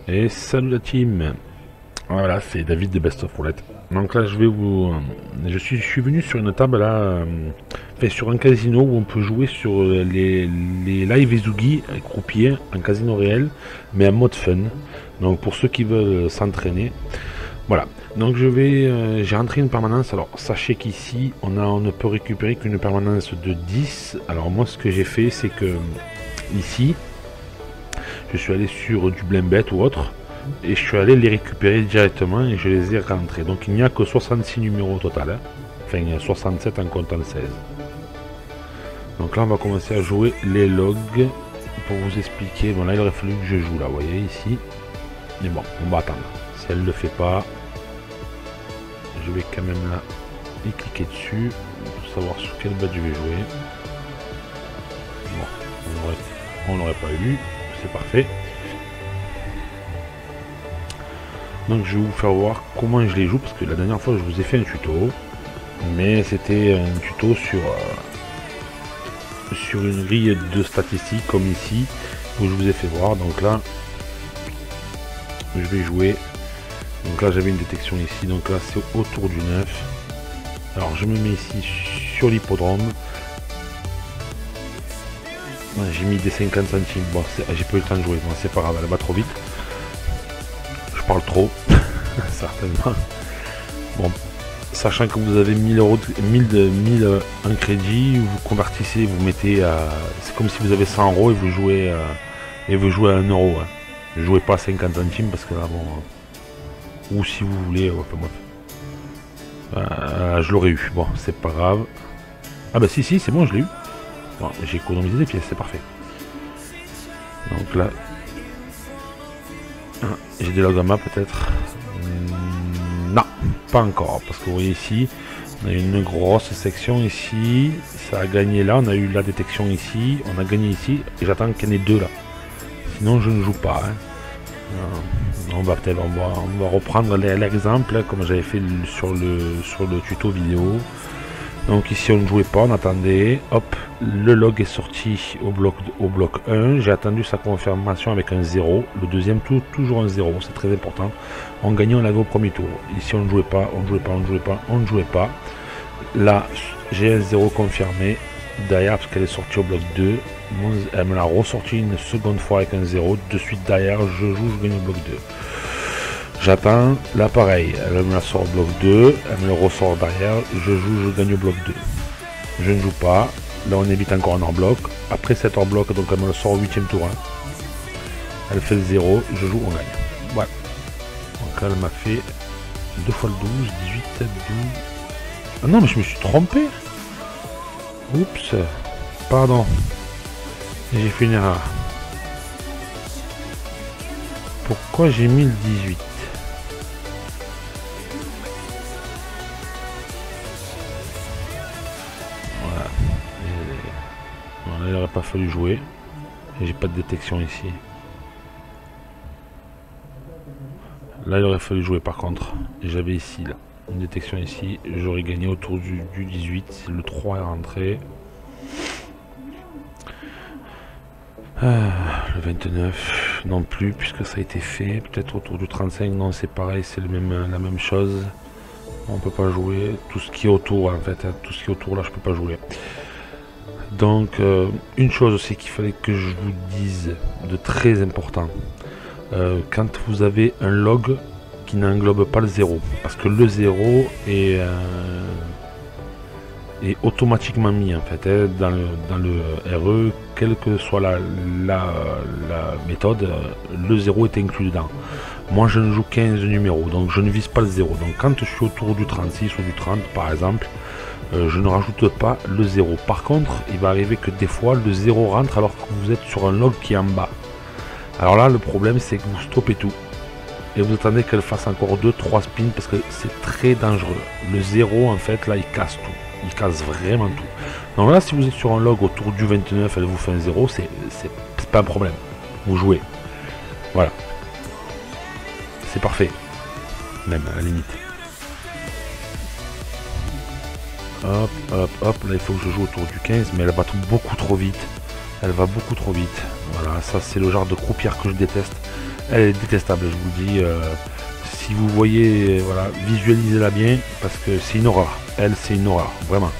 Et salut la team. Voilà, c'est David de Best of Roulette. Donc là, je suis venu sur une table là, enfin, sur un casino où on peut jouer sur les live Ezugi croupiers en casino réel, mais en mode fun. Donc pour ceux qui veulent s'entraîner, voilà. Donc j'ai rentré une permanence. Alors sachez qu'ici, on ne peut récupérer qu'une permanence de 10. Alors moi, ce que j'ai fait, c'est que ici, je suis allé sur du Blembet ou autre. Et je suis allé les récupérer directement et je les ai rentrés. Donc il n'y a que 66 numéros au total. Hein. Enfin, il y a 67 en comptant le 16. Donc là, on va commencer à jouer les logs pour vous expliquer. Bon, là, il aurait fallu que je joue là, vous voyez ici. Mais bon, on va attendre. Si elle ne le fait pas, je vais quand même là y cliquer dessus pour savoir sur quelle bête je vais jouer. Bon, on n'aurait pas eu. C'est parfait. Donc je vais vous faire voir comment je les joue, parce que la dernière fois je vous ai fait un tuto, mais c'était un tuto sur une grille de statistiques comme ici, où je vous ai fait voir. Donc là, je vais jouer. Donc là j'avais une détection ici, donc là c'est autour du 9. Alors je me mets ici sur l'hippodrome. J'ai mis des 50 centimes, bon j'ai pas eu le temps de jouer, bon, c'est pas grave, elle va trop vite. Je parle trop, certainement. Bon, sachant que vous avez 1000 euros, 1000 en crédit, vous convertissez, vous mettez à... C'est comme si vous avez 100 euros et vous jouez à 1 euro. Hein. Ne jouez pas à 50 centimes parce que là, bon... Ou si vous voulez... enfin, bref. Je l'aurais eu. Bon, c'est pas grave. Ah bah si, c'est bon, je l'ai eu. Bon, j'ai économisé des pièces, c'est parfait. Donc là... j'ai des logs à main peut-être. Non, pas encore, parce que vous voyez ici, on a une grosse section ici, ça a gagné là, on a eu la détection ici, on a gagné ici, et j'attends qu'il y en ait deux là. Sinon je ne joue pas. Hein. On va peut-être on va reprendre l'exemple comme j'avais fait sur le tuto vidéo. Donc ici on ne jouait pas, on attendait, hop, le log est sorti au bloc 1, j'ai attendu sa confirmation avec un 0, le deuxième toujours un 0, c'est très important. On gagnait, on l'avait au premier tour. Ici on ne jouait pas, on ne jouait pas. Là j'ai un 0 confirmé, derrière parce qu'elle est sortie au bloc 2, elle me l'a ressorti une seconde fois avec un 0, de suite derrière je joue, je gagne au bloc 2. J'attends, là pareil, elle me la sort au bloc 2, elle me le ressort derrière, je joue, je gagne au bloc 2. Je ne joue pas, là on évite encore un hors bloc, après cet hors bloc, donc elle me le sort au 8e tour. Hein. Elle fait le 0, je joue, on gagne. Voilà. Donc là, elle m'a fait 2 fois le 12, 18, 12... Ah non mais je me suis trompé. Oups, pardon. J'ai fait une erreur. Pourquoi j'ai mis le 18? Il n'aurait pas fallu jouer. Et j'ai pas de détection ici. Là il aurait fallu jouer par contre. Et j'avais ici là une détection ici. J'aurais gagné autour du 18. Le 3 est rentré. Le 29 non plus puisque ça a été fait. Peut-être autour du 35. Non c'est pareil, c'est la même chose. On peut pas jouer. Tout ce qui est autour en fait. Hein, tout ce qui est autour là je peux pas jouer. Donc une chose aussi qu'il fallait que je vous dise de très important, quand vous avez un log qui n'englobe pas le 0, parce que le 0 est automatiquement mis en fait hein, dans le RE, quelle que soit la méthode, le 0 est inclus dedans. Moi je ne joue 15 numéros, donc je ne vise pas le 0, donc quand je suis autour du 36 ou du 30 par exemple, je ne rajoute pas le 0. Par contre, il va arriver que des fois le 0 rentre alors que vous êtes sur un log qui est en bas. Alors là, le problème c'est que vous stoppez tout. Et vous attendez qu'elle fasse encore 2-3 spins parce que c'est très dangereux. Le 0 en fait, là il casse tout. Il casse vraiment tout. Donc là, si vous êtes sur un log autour du 29, elle vous fait un 0, c'est pas un problème. Vous jouez. Voilà. C'est parfait. Même à la limite. Hop, hop, hop, là il faut que je joue autour du 15, mais elle va beaucoup trop vite. Elle va beaucoup trop vite. Voilà, ça c'est le genre de croupière que je déteste. Elle est détestable, je vous le dis. Si vous voyez, voilà, visualisez-la bien, parce que c'est une horreur. Elle, c'est une horreur, vraiment.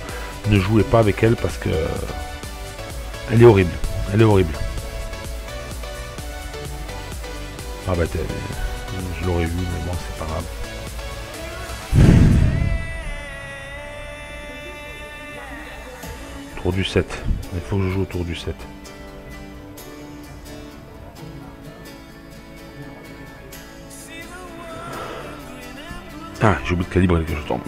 Ne jouez pas avec elle parce que elle est horrible. Elle est horrible. Ah bah je l'aurais vu, mais bon, c'est pas grave. Tour du 7. Il faut que je joue autour du 7. Ah, j'ai oublié de calibrer que je tombe.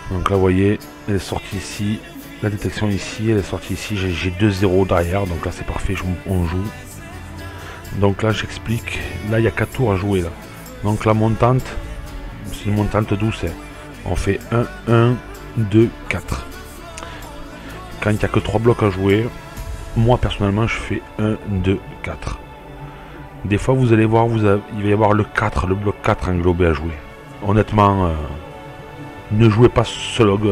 Donc là, vous voyez, elle est sortie ici. La détection ici, elle est sortie ici. J'ai 2-0 derrière, donc là c'est parfait, on joue. Donc là, j'explique. Là, il y a 4 tours à jouer. Là. Donc la montante, c'est une montante douce. Hein. On fait 1, 1, 2, 4. Quand il n'y a que 3 blocs à jouer, moi personnellement, je fais 1, 2, 4. Des fois, vous allez voir, il va y avoir le 4, le bloc 4 englobé à jouer. Honnêtement, ne jouez pas ce log.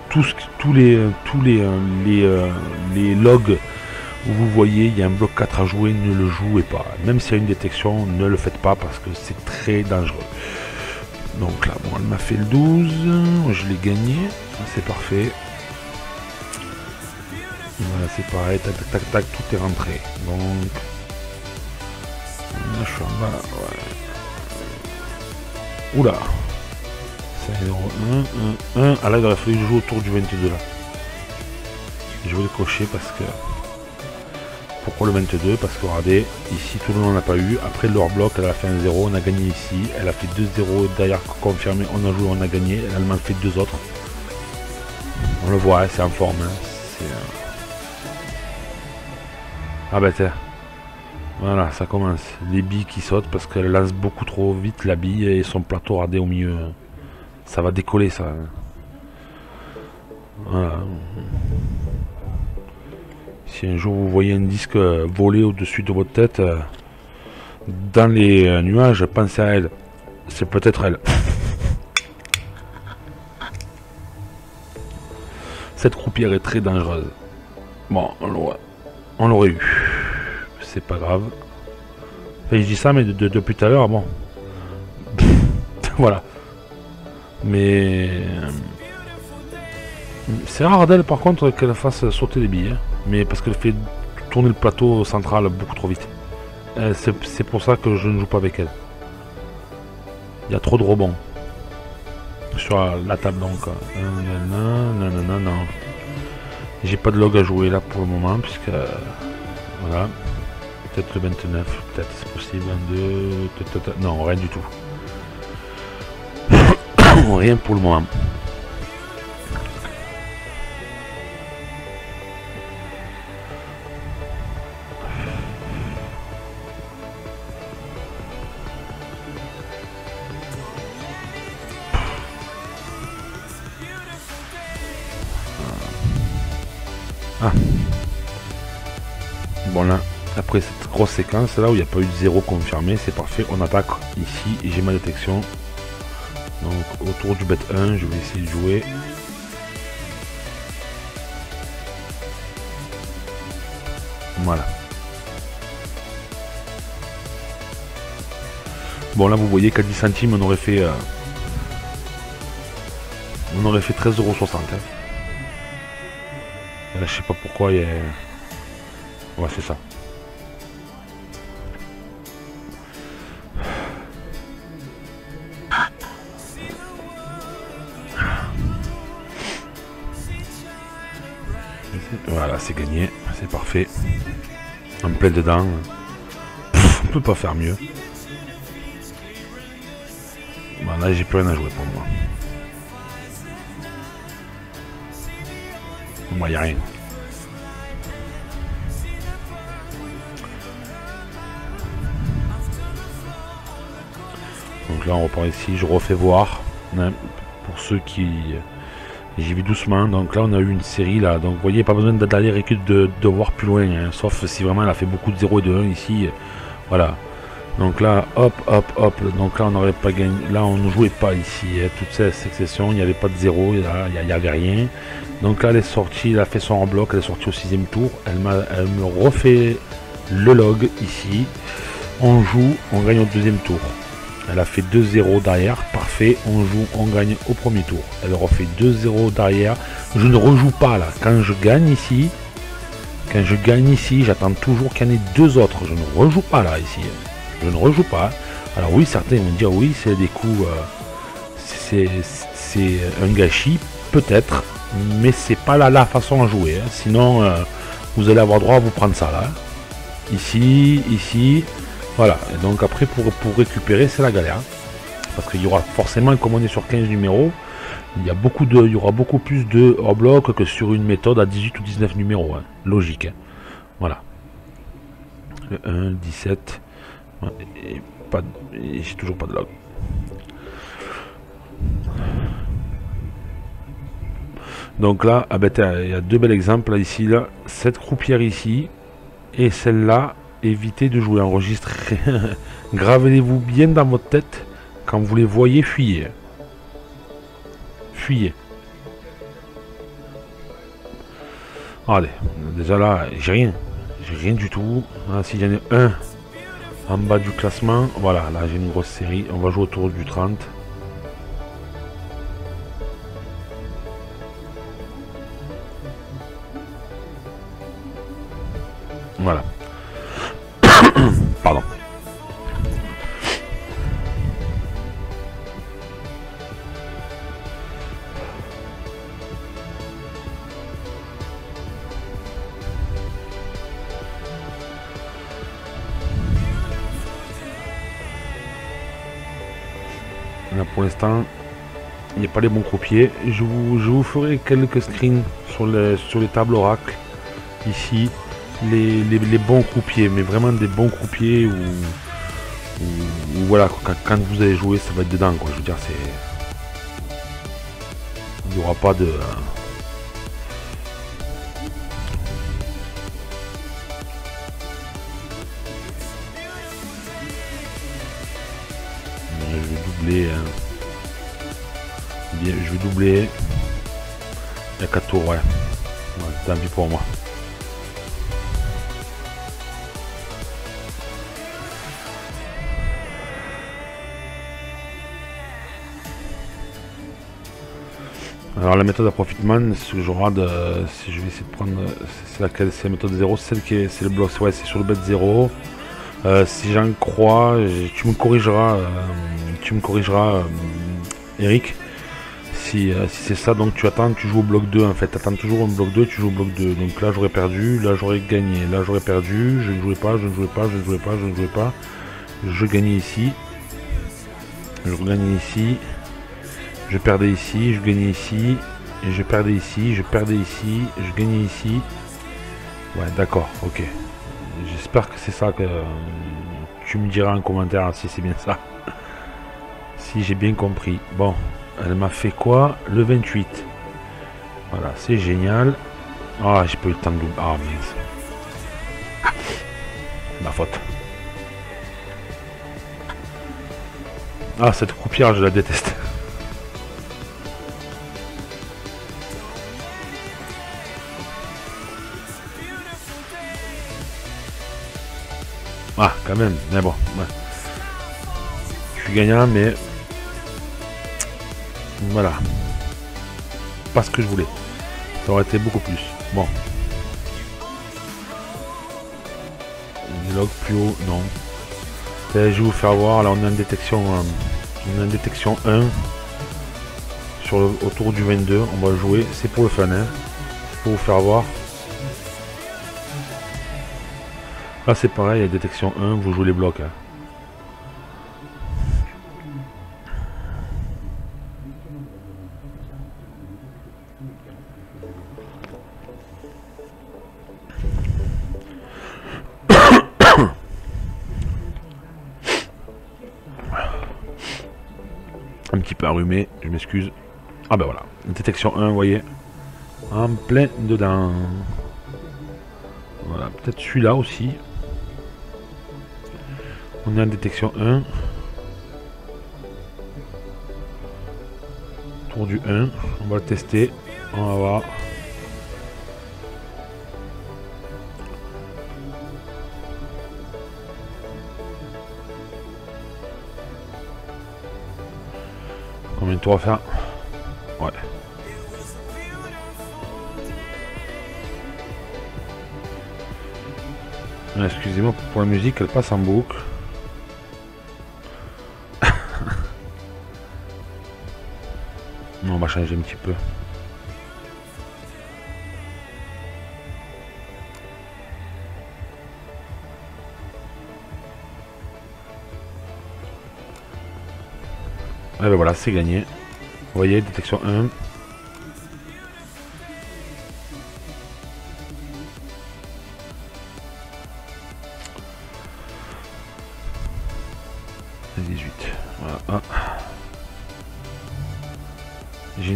Tous les logs où vous voyez il y a un bloc 4 à jouer, ne le jouez pas. Même s'il y a une détection, ne le faites pas parce que c'est très dangereux. Donc là, bon, elle m'a fait le 12, je l'ai gagné, c'est parfait. Voilà, c'est pareil, tac, tac, tac, tac, tout est rentré. Donc, là, je suis en bas, ouais. Oula. 5, 0, 1, 1, 1. Ah là, il aurait fallu jouer autour du 22 là. Je vais le cocher parce que... Pourquoi le 22? Parce que regardez, ici tout le monde n'a pas eu. Après leur bloc, elle a fait un 0, on a gagné ici. Elle a fait 2-0 derrière confirmé, on a joué, on a gagné. Elle m'a fait 2 autres. On le voit, hein, c'est en forme. Hein. Ah bah tiens. Voilà, ça commence. Les billes qui sautent parce qu'elle lance beaucoup trop vite la bille et son plateau radé au milieu. Ça va décoller ça. Voilà. Si un jour vous voyez un disque voler au-dessus de votre tête, dans les nuages, pensez à elle. C'est peut-être elle. Cette croupière est très dangereuse. Bon, on l'aurait eu. C'est pas grave. Enfin, je dis ça, mais depuis tout à l'heure, bon. Voilà. Mais... c'est rare d'elle, par contre, qu'elle fasse sauter les billes. Hein. Mais parce qu'elle fait tourner le plateau central beaucoup trop vite. C'est pour ça que je ne joue pas avec elle. Il y a trop de rebonds. Sur la table, donc. Non. J'ai pas de log à jouer là pour le moment, puisque... voilà. Peut-être le 29, peut-être c'est possible. 22... Non, rien du tout. Rien pour le moment. Ah. Bon là, après cette grosse séquence là où il n'y a pas eu de 0 confirmé, c'est parfait, on attaque ici et j'ai ma détection. Donc autour du bet 1, je vais essayer de jouer. Voilà. Bon là vous voyez qu'à 10 centimes on aurait fait 13,60 €. Hein. Là, je sais pas pourquoi il y a... Ouais, c'est ça. Voilà, c'est gagné. C'est parfait. En plein dedans. On peut pas faire mieux. Bon, là, j'ai plus rien à jouer pour moi. Moi, il n'y a rien. Donc là, on repart ici. Je refais voir. Pour ceux qui... J'y vais doucement. Donc là, on a eu une série là. Donc vous voyez, pas besoin d'aller de voir plus loin. Hein, sauf si vraiment elle a fait beaucoup de 0 et de 1 ici. Voilà. Donc là, hop, hop, hop. Donc là, on n'aurait pas gagné. Là, on ne jouait pas ici. Hein. Toute cette succession, il n'y avait pas de zéro. Il n'y avait rien. Donc là, elle est sortie. Elle a fait son en bloc. Elle est sortie au 6e tour. Elle me refait le log ici. On joue. On gagne au 2e tour. Elle a fait 2-0 derrière. Parfait. On joue. On gagne au 1er tour. Elle refait 2-0 derrière. Je ne rejoue pas là. Quand je gagne ici. J'attends toujours qu'il y en ait 2 autres. Je ne rejoue pas là ici. Je ne rejoue pas. Alors oui, certains vont dire oui, c'est des coups, c'est un gâchis, peut-être, mais c'est pas la façon à jouer. Hein. Sinon, vous allez avoir droit à vous prendre ça là. Ici, voilà. Et donc après, pour récupérer, c'est la galère. Parce qu'il y aura forcément, comme on est sur 15 numéros, il y aura beaucoup plus de hors bloc que sur une méthode à 18 ou 19 numéros. Hein. Logique. Hein. Voilà. Le 1, 17. Et j'ai toujours pas de log. Donc là, ah ben, il y a 2 bels exemples là, ici, là. Cette croupière ici et celle-là. Évitez de jouer enregistré. Gravez-vous bien dans votre tête. Quand vous les voyez, fuyez. Fuyez. Allez, déjà là, j'ai rien. J'ai rien du tout. Ah, si j'en ai un en bas du classement, voilà, là j'ai une grosse série. On va jouer autour du 30. Voilà. Pardon. Là pour l'instant, il n'y a pas les bons croupiers. Je vous ferai quelques screens sur les tables oracle. Ici, les bons croupiers, mais vraiment des bons croupiers où voilà, quand vous allez jouer, ça va être dedans, quoi. Je veux dire, c'est... Il n'y aura pas de... Je vais doubler. Bien, je vais doubler. Il y a 4 tours, ouais. Tant pis pour moi. Alors la méthode à Profitman, ce que j'aurai si je vais essayer de prendre, c'est laquelle? C'est la méthode 0, c'est celle qui est, c'est le bloc, ouais, c'est sur le bet 0. Si j'en crois, tu me corrigeras, Eric, si c'est ça. Donc tu attends, tu joues au bloc 2 en fait, tu attends toujours un bloc 2, tu joues au bloc 2. Donc là j'aurais perdu, là j'aurais gagné, là j'aurais perdu, je ne jouais pas, je ne jouais pas, je ne jouais pas, je ne jouais pas, je gagnais ici, je regagnais ici. Je perdais ici, je gagnais ici, et je perdais ici, je perdais ici, je gagnais ici. Ouais, d'accord, ok. J'espère que c'est ça que tu me diras en commentaire si c'est bien ça. Si j'ai bien compris. Bon, elle m'a fait quoi? Le 28. Voilà, c'est génial. Ah, j'ai pas eu le temps de... Ah, mince. Ma faute. Ah, cette croupière, je la déteste. Ah, quand même, mais bon. Ouais. Je suis gagnant, mais... Voilà. Pas ce que je voulais. Ça aurait été beaucoup plus. Bon. Des logs plus haut, non. Je vais vous faire voir. Là, on a une détection 1. Sur autour du 22. On va jouer. C'est pour le fun, hein. Pour vous faire voir. Là c'est pareil, il y a détection 1, vous jouez les blocs. Hein. Un petit peu allumé, je m'excuse. Ah ben voilà, détection 1, vous voyez. En plein dedans. Voilà, peut-être celui-là aussi. On est en détection 1. Tour du 1. On va le tester. On va voir. Combien de tours à faire? Ouais. Excusez-moi pour la musique, elle passe en boucle. On va changer un petit peu. Et ben voilà, c'est gagné. Vous voyez, détection 1. Voilà.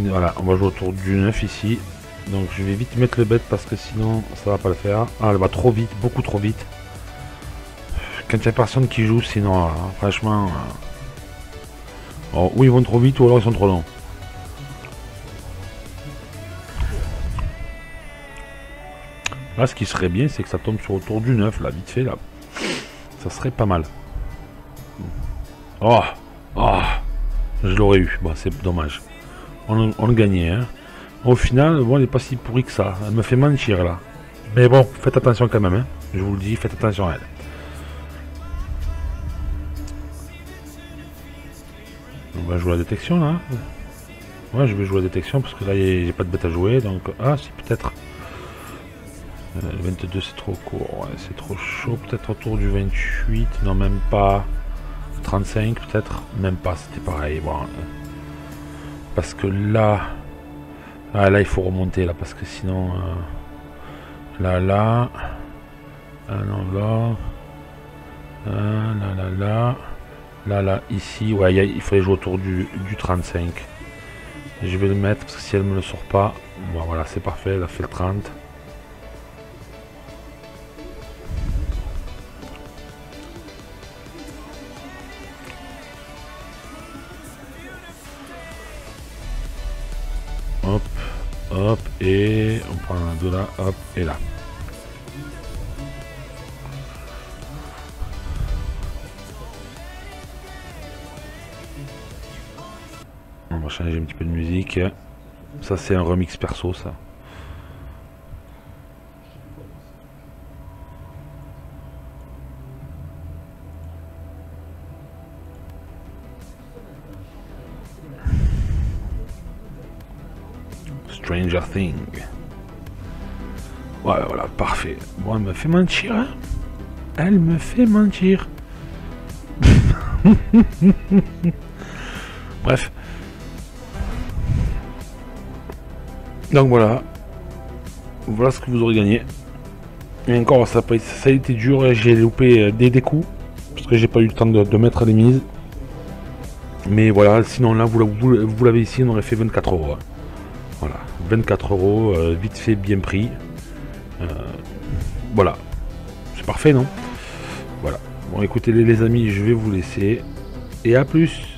Voilà, on va jouer autour du 9 ici. Donc je vais vite mettre le bête parce que sinon ça va pas le faire. Ah, elle va trop vite, beaucoup trop vite. Quand il n'y a personne qui joue, sinon, franchement... ou ils vont trop vite ou alors ils sont trop longs. Là, ce qui serait bien, c'est que ça tombe sur autour du 9, là, vite fait, là. Ça serait pas mal. Oh, oh, je l'aurais eu. Bon, c'est dommage. On le gagnait, hein. Au final, bon, elle n'est pas si pourrie que ça. Elle me fait mentir, là. Mais bon, faites attention quand même, hein. Je vous le dis, faites attention à elle. On va jouer à la détection, là. Ouais, je vais jouer à la détection, parce que là, j'ai pas de bête à jouer, donc... Ah, si, peut-être... le 22, c'est trop court. Ouais, c'est trop chaud. Peut-être autour du 28. Non, même pas. 35, peut-être. Même pas, c'était pareil. Bon, parce que là... Ah, là, il faut remonter, là, parce que sinon... là, là... Ah, non, là... là, là, là... Là, là, ici... Ouais, il fallait jouer autour du 35. Et je vais le mettre, parce que si elle me le sort pas... Bon, voilà, c'est parfait, elle a fait le 30. Hop, hop, et on prend un de là, hop, et là. On va changer un petit peu de musique. Ça, c'est un remix perso, ça. Stranger Thing. Ouais, voilà, parfait. Bon, elle me fait mentir, hein. Elle me fait mentir. Bref. Donc voilà. Voilà ce que vous aurez gagné. Et encore, ça a été dur et j'ai loupé des coups. Parce que j'ai pas eu le temps de mettre les mises. Mais voilà, sinon là, vous l'avez ici, on aurait fait 24 €. Hein. Voilà, 24 €, vite fait, bien pris. Voilà, c'est parfait, non? Voilà. Bon, écoutez les amis, je vais vous laisser. Et à plus!